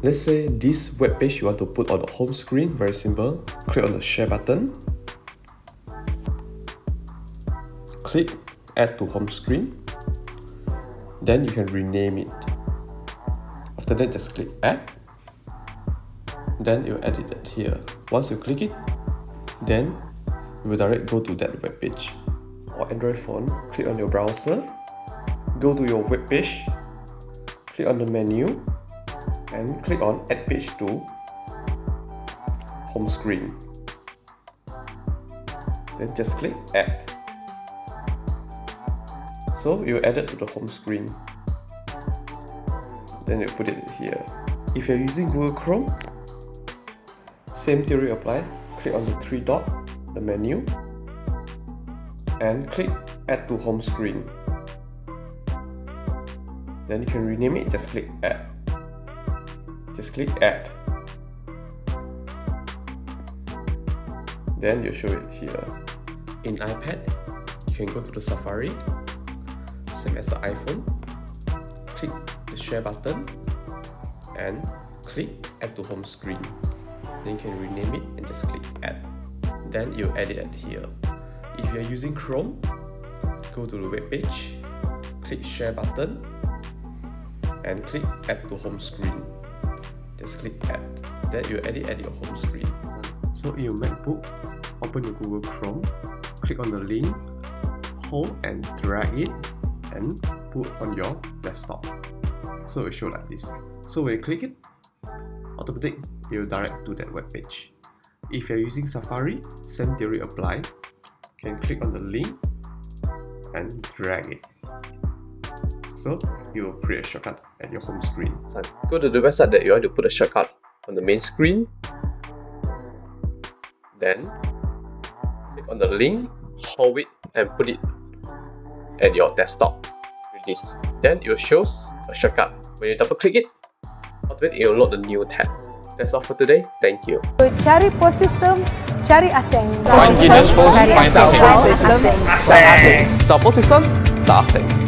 Let's say this web page you want to put on the home screen. Very simple. Click on the share button. Click add to home screen. Then you can rename it. After that, just click add. Then you edit it here. Once you click it, then you will directly go to that web page. Or Android phone, click on your browser, go to your web page, click on the menu, and click on add page to home screen. Then just click add. So you add it to the home screen. Then you put it here. If you're using Google Chrome, same theory apply. Click on the three dot, the menu, and click add to home screen. Then you can rename it, just click add. Just click add. Then you show it here. In iPad, you can go to the Safari, same as the iPhone. Click the share button and click add to home screen. Then you can rename it and just click add. Then you edit it here. If you're using Chrome, go to the web page, click share button and click add to home screen. Just click add. Then you edit at your home screen. So in your MacBook, open your Google Chrome, click on the link, hold and drag it and put on your desktop. So it will show like this. So when you click it, automatically it will direct to that web page. If you're using Safari, same theory apply. You can click on the link and drag it. So you will create a shortcut at your home screen. So go to the website that you want to put a shortcut on the main screen. Then click on the link, hold it and put it at your desktop. Release. Then it will show a shortcut. When you double click it, automatically it will load the new tab. That's all for today. Thank you. Cari post system, cari Seng. Find Guinness Post, find Seng. Seng.找post system, 找Seng.